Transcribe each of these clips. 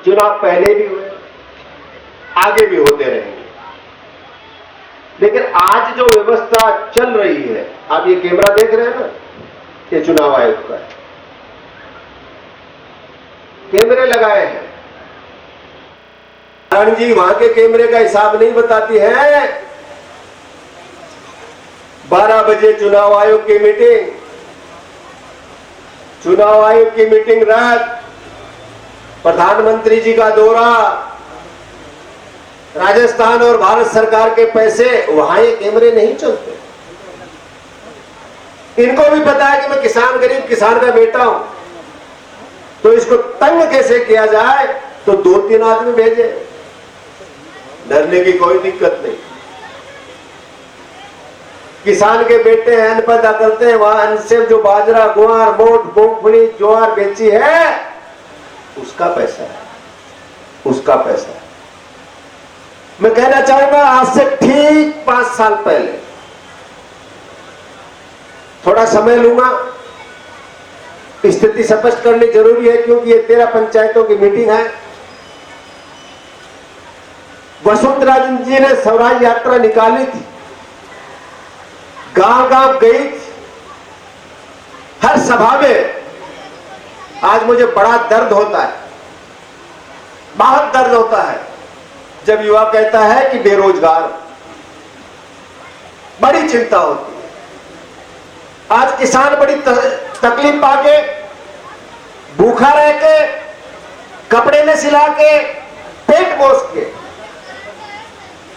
चुनाव पहले भी हुए, आगे भी होते रहेंगे, लेकिन आज जो व्यवस्था चल रही है, आप ये कैमरा देख रहे हैं ना, ये चुनाव आयोग का है, कैमरे लगाए हैं। नारायण जी वहां के कैमरे का हिसाब नहीं बताती है। 12 बजे चुनाव आयोग की मीटिंग, चुनाव आयोग की मीटिंग रद्द, प्रधानमंत्री जी का दौरा, राजस्थान और भारत सरकार के पैसे, वहां ये कैमरे नहीं चलते। इनको भी पता है कि मैं किसान, गरीब किसान का बेटा हूं, तो इसको तंग कैसे किया जाए, तो 2-3 आदमी भेजे, डरने की कोई दिक्कत नहीं। किसान के बेटे अन्न पैदा करते हैं, वहां अन्न से जो बाजरा, गुआर, मोट, मूंगफली, ज्वार बेची है, उसका पैसा है, उसका पैसा है। मैं कहना चाहूंगा, आज से ठीक 5 साल पहले, थोड़ा समय लूंगा, स्थिति स्पष्ट करनी जरूरी है, क्योंकि ये 13 पंचायतों की मीटिंग है। वसुंधरा जी ने स्वराज यात्रा निकाली थी, गांव गांव गई थी, हर सभा में। आज मुझे बड़ा दर्द होता है, बहुत दर्द होता है, जब युवा कहता है कि बेरोजगार, बड़ी चिंता होती है। आज किसान बड़ी तकलीफ पाके, भूखा रह के, कपड़े में सिला के, पेट पोस के,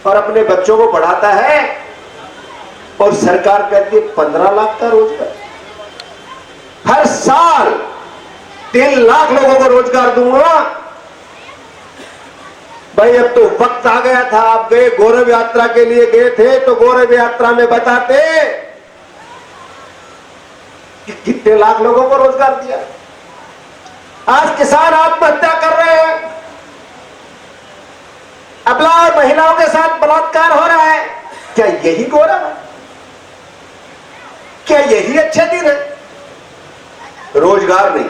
और अपने बच्चों को पढ़ाता है, और सरकार कहती है 15 लाख का रोजगार, हर साल 3 लाख लोगों को रोजगार दूंगा। भाई अब तो वक्त आ गया था। आप गए गौरव यात्रा के लिए गए थे, तो गौरव यात्रा में बताते कि कितने लाख लोगों को रोजगार दिया। आज किसान आत्महत्या कर रहे हैं, अबला और महिलाओं के साथ बलात्कार हो रहा है। क्या यही गौरव है? क्या यही अच्छे दिन है? रोजगार नहीं,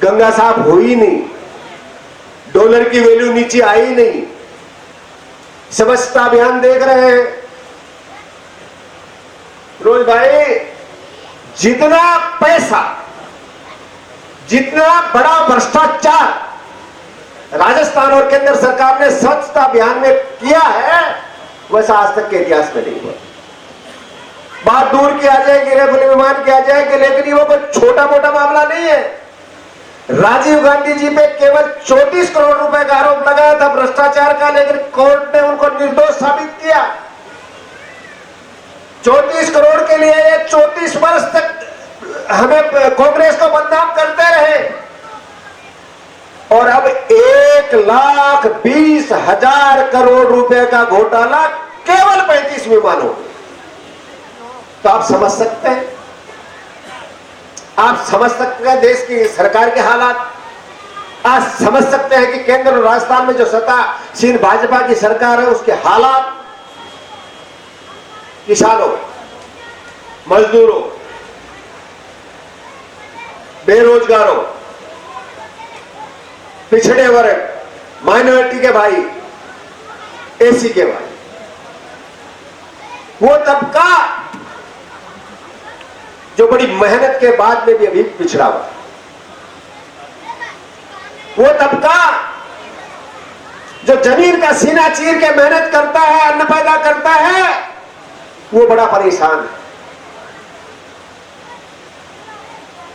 गंगा साफ हुई नहीं, डॉलर की वैल्यू नीचे आई नहीं। स्वच्छता अभियान देख रहे हैं रोज भाई, जितना पैसा, जितना बड़ा भ्रष्टाचार राजस्थान और केंद्र सरकार ने स्वच्छता अभियान में किया है, वैसा आज तक के इतिहास में नहीं हुआ। बात दूर किया जाएगी, रेफेल विमान किया जाएगी, लेकिन वो कोई छोटा मोटा मामला नहीं है। राजीव गांधी जी पे केवल 34 करोड़ रुपए का आरोप लगाया था भ्रष्टाचार का, लेकिन कोर्ट ने उनको निर्दोष साबित किया। 34 करोड़ के लिए ये 34 वर्ष तक हमें कांग्रेस को बदनाम करते रहे, और अब 1,20,000 करोड़ रुपए का घोटाला केवल 35 विमानों। तो आप समझ सकते हैं, आप समझ सकते हैं देश की सरकार के हालात। आज समझ सकते हैं कि केंद्र और राजस्थान में जो सत्तासीन भाजपा की सरकार है, उसके हालात। किसानों, मजदूरों, बेरोजगारों, पिछड़े वर्ग, माइनॉरिटी के भाई, एसी के भाई, वो तबका जो बड़ी मेहनत के बाद में भी अभी पिछड़ा हुआ, वो तबका जो जमीन का सीना चीर के मेहनत करता है, अन्न पैदा करता है, वो बड़ा परेशान है।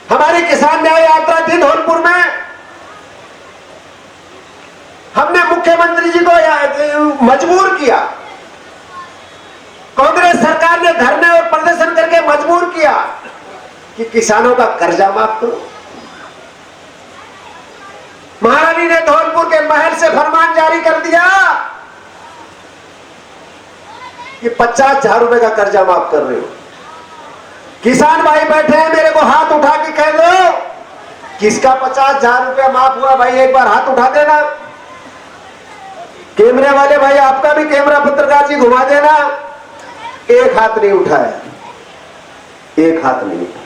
हमारी किसान न्याय यात्रा थी धौलपुर में, हमने मुख्यमंत्री जी को मजबूर किया, कांग्रेस सरकार ने धरने और प्रदर्शन करके मजबूर किया कि किसानों का कर्जा माफ करो। महारानी ने धौलपुर के महल से फरमान जारी कर दिया कि 50,000 रुपए का कर्जा माफ कर रहे हो। किसान भाई बैठे हैं, मेरे को हाथ उठा के कह दो किसका 50,000 रुपया माफ हुआ, भाई एक बार हाथ उठा देना। कैमरे वाले भाई, आपका भी कैमरा पत्रकार जी घुमा देना। एक हाथ नहीं उठाया, एक हाथ नहीं उठाया।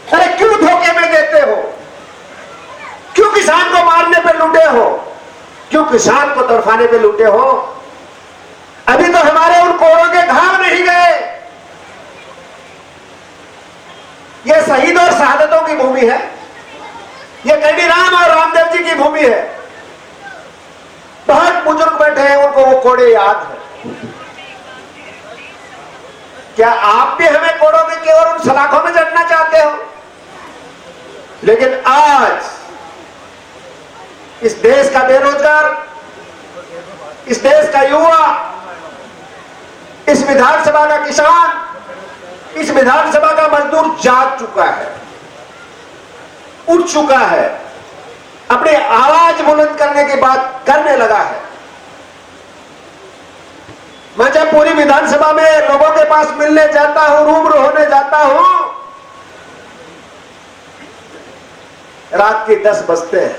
अरे क्यों धोखे में देते हो? क्यों किसान को किसान को तड़फाने पे लूटे हो। अभी तो हमारे उन कोरों के घाव नहीं गए। ये शहीद और शहादतों की भूमि है, ये कैडी राम और रामदेव जी की भूमि है। बहुत बुजुर्ग बैठे हैं, उनको वो कोड़े याद है। क्या आप भी हमें कोड़ोगे की और उन सलाखों में चढ़ना चाहते हो? लेकिन आज इस देश का बेरोजगार, इस देश का युवा, इस विधानसभा का किसान, इस विधानसभा का मजदूर जाग चुका है, उठ चुका है, अपनी आवाज बुलंद करने की बात करने लगा है। मैं जब पूरी विधानसभा में लोगों के पास मिलने जाता हूं, रूबरू होने जाता हूं, रात के 10 बजते हैं।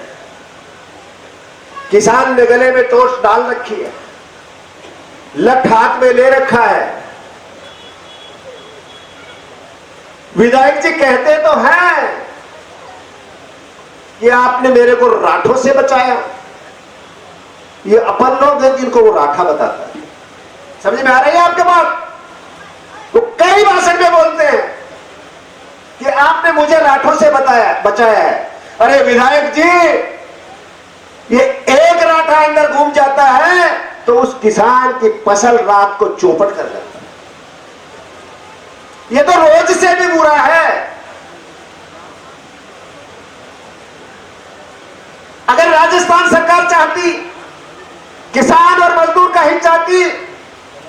किसान ने गले में टोस्ट डाल रखी है, लठ हाथ में ले रखा है। विधायक जी कहते तो हैं कि आपने मेरे को राठों से बचाया। ये अपन लोग हैं जिनको वो राठा बताता है। समझ में आ रही है आपके बात? वो कई भाषण में बोलते हैं कि आपने मुझे राठों से बचाया है। अरे विधायक जी, ये एक राठा अंदर घूम जाता है तो उस किसान की फसल रात को चौपट कर जाता है। ये तो रोज से भी बुरा है। अगर राजस्थान सरकार चाहती, किसान और मजदूर का हित चाहती,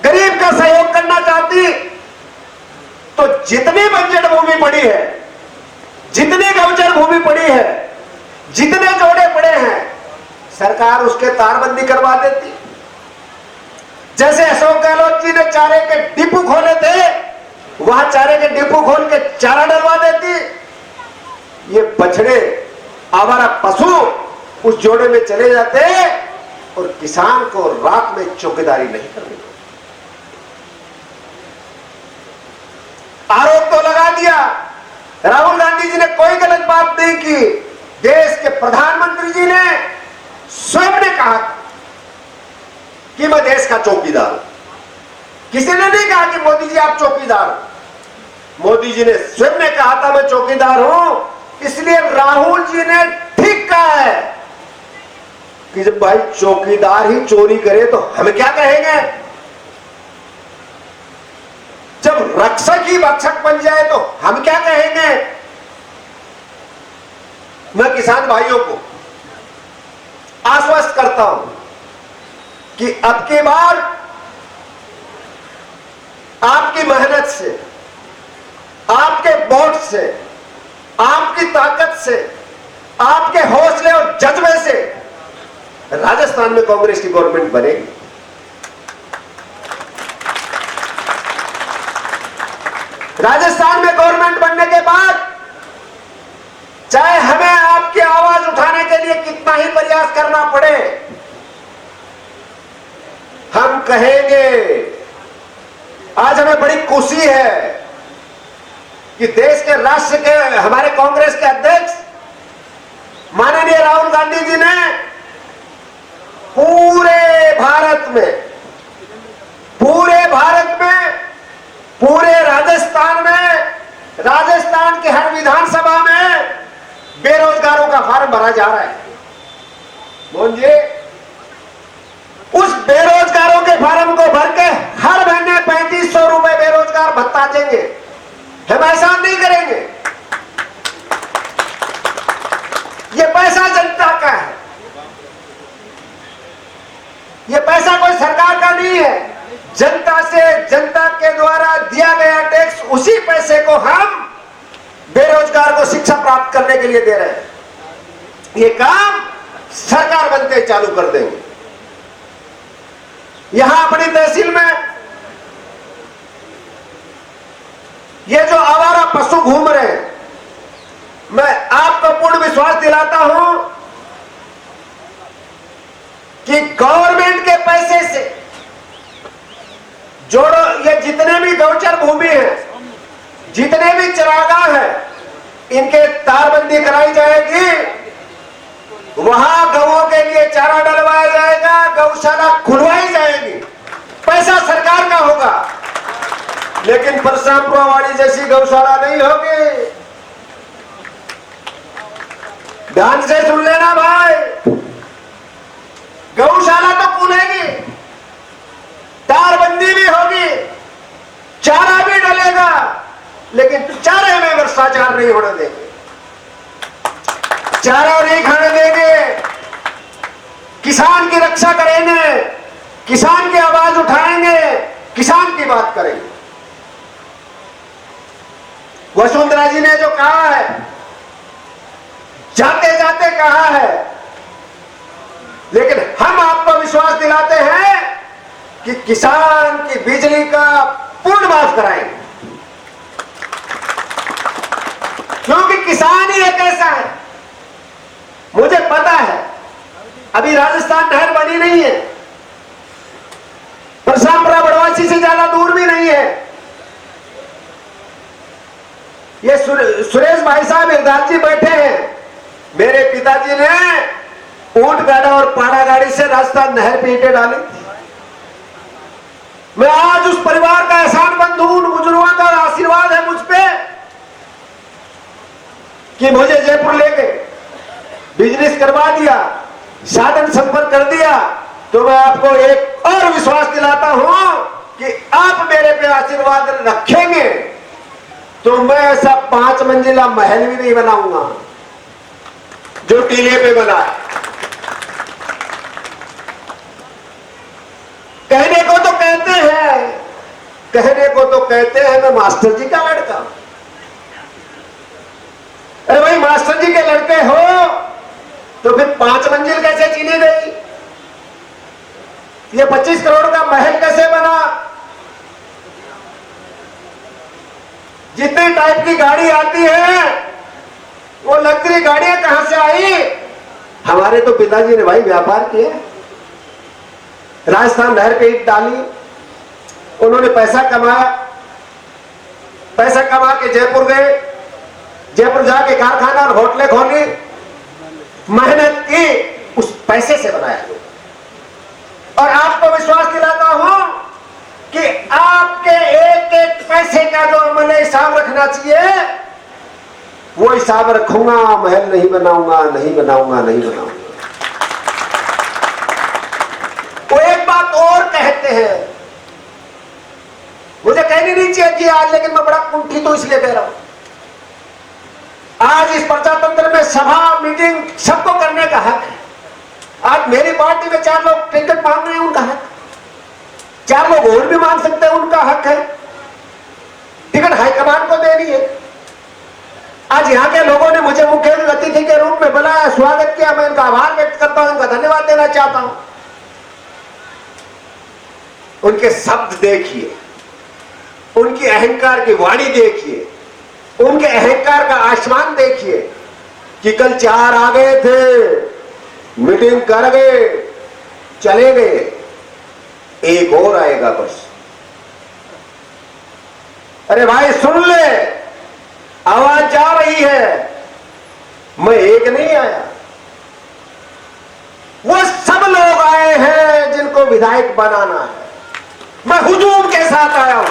गरीब का सहयोग करना चाहती, तो जितनी बंजर भूमि पड़ी है, जितनी गौचर भूमि पड़ी है, जितने जोड़े पड़े हैं, सरकार उसके तारबंदी करवा देती। जैसे अशोक गहलोत जी ने चारे के डिपो खोले थे, वहां चारे के डिपो खोल के चारा डलवा देती। ये बछड़े, आवारा पशु उस जोड़े में चले जाते और किसान को रात में चौकीदारी नहीं करनी। आरोप तो लगा दिया, राहुल गांधी जी ने कोई गलत बात नहीं की। देश के प्रधानमंत्री जी ने स्वयं ने कहा कि मैं देश का चौकीदार हूं। किसी ने नहीं कहा कि मोदी जी आप चौकीदार हो। मोदी जी ने स्वयं ने कहा था मैं चौकीदार हूं। इसलिए राहुल जी ने ठीक कहा है कि जब भाई चौकीदार ही चोरी करे तो हम क्या कहेंगे? जब रक्षक ही भक्षक बन जाए तो हम क्या कहेंगे? मैं किसान भाइयों को आश्वस्त करता हूं कि अब की बार आपकी मेहनत से, आपके वोट से, आपकी ताकत से, आपके हौसले और जज्बे से राजस्थान में कांग्रेस की गवर्नमेंट बनेगी। राजस्थान में गवर्नमेंट बनने के बाद चाहे हमें आपकी आवाज उठाने के लिए कितना ही प्रयास करना पड़े, हम कहेंगे। आज हमें बड़ी खुशी है कि देश के राष्ट्र के हमारे कांग्रेस के अध्यक्ष माननीय राहुल गांधी जी ने पूरे भारत में, पूरे राजस्थान में, राजस्थान के हर विधानसभा में बेरोजगारों का फार्म भरा जा रहा है। मोहन जी, उस बेरोजगारों के फार्म को भर के हर महीने 3500 रुपए बेरोजगार भत्ता देंगे। हम ऐसा नहीं करेंगे। ये पैसा जनता का है, ये पैसा कोई सरकार का नहीं है। जनता से, जनता के द्वारा दिया गया टैक्स, उसी पैसे को हम बेरोजगार को शिक्षा प्राप्त करने के लिए दे रहे हैं। ये काम सरकार बनते ही चालू कर देंगे। यहां अपनी तहसील में ये जो आवारा पशु घूम रहे हैं, मैं आपको पूर्ण विश्वास दिलाता हूं कि गवर्नमेंट के पैसे से जोड़ो, ये जितने भी गौचर भूमि है, जितने भी चरागाह है, इनके तारबंदी कराई जाएगी। वहां गौओं के लिए चारा डलवाया जाएगा। गौशाला खुलवाई जाएगी, पैसा सरकार का होगा, लेकिन परशुरामपुरा वाड़ी जैसी गौशाला नहीं होगी। ध्यान से सुन लेना भाई, गौशाला तो खुलेगी, तारबंदी भी होगी, चारा भी डलेगा, लेकिन चारे में भ्रष्टाचार नहीं होने देंगे, चारा नहीं खाने देंगे, किसान की रक्षा करेंगे, किसान की आवाज उठाएंगे, किसान की बात करेंगे। वसुंधरा जी ने जो कहा है, जाते जाते कहा है, लेकिन हम आपको विश्वास दिलाते हैं कि किसान की बिजली का पूर्ण माफ कराएंगे, क्योंकि किसान ही एक ऐसा है, मुझे पता है अभी राजस्थान नहर बनी नहीं है, परशुरामपुरा बड़वासी से ज्यादा दूर भी नहीं है। ये सुरेश भाई साहब इरदाल जी बैठे हैं, मेरे पिताजी ने ऊंट गाड़ा और पाड़ा गाड़ी से राजस्थान नहर पे ईंटें डाली। मैं आज उस परिवार का एहसानमंद हूं, उन बुजुर्गों का आशीर्वाद है मुझ पे कि मुझे जयपुर ले गए, बिजनेस करवा दिया, साधन संपर्क कर दिया। तो मैं आपको एक और विश्वास दिलाता हूं कि आप मेरे पे आशीर्वाद रखेंगे तो मैं ऐसा 5 मंजिला महल भी नहीं बनाऊंगा जो टीले पे बना है। कहने को तो कहते हैं, कहने को तो कहते हैं मैं मास्टर जी का लड़का। अरे भाई मास्टर जी के लड़के हो तो फिर 5 मंजिल कैसे चीनी गई, ये 25 करोड़ का महल कैसे बना, जितने टाइप की गाड़ी आती है वो लग्जरी गाड़ियां कहां से आई। हमारे तो पिताजी ने भाई व्यापार किया, राजस्थान नहर पे ईंट डाली, उन्होंने पैसा कमाया, पैसा कमा के जयपुर गए, जयपुर जाके कारखाना और होटलें खोली, मेहनत की, उस पैसे से बनाया। और आपको विश्वास दिलाता हूं कि आपके एक एक पैसे का जो मैंने हिसाब रखना चाहिए वो हिसाब रखूंगा, महल नहीं बनाऊंगा, नहीं बनाऊंगा, नहीं बनाऊंगा। वो एक बात और कहते हैं, मुझे कहनी नहीं चाहिए कि आज, लेकिन मैं बड़ा कुंठित तो इसलिए कह रहा हूं। आज इस प्रजातंत्र में सभा मीटिंग सबको करने का हक है। आज मेरी पार्टी में 4 लोग टिकट मांग रहे हैं, उनका हक, 4 लोग और भी मांग सकते हैं, उनका हक है। टिकट हाईकमान को देनी है। आज यहाँ के लोगों ने मुझे मुख्य अतिथि के रूप में बुलाया, स्वागत किया, मैं इनका आभार व्यक्त करता हूं, इनका धन्यवाद देना चाहता हूं। उनके शब्द देखिए, उनकी अहंकार की वाणी देखिए, उनके अहंकार का आसमान देखिए कि कल 4 आ गए थे, मीटिंग कर गए, चले गए, एक और आएगा बस। अरे भाई सुन ले, आवाज जा रही है, मैं एक नहीं आया, वो सब लोग आए हैं जिनको विधायक बनाना है। मैं हुजूम के साथ आया हूं।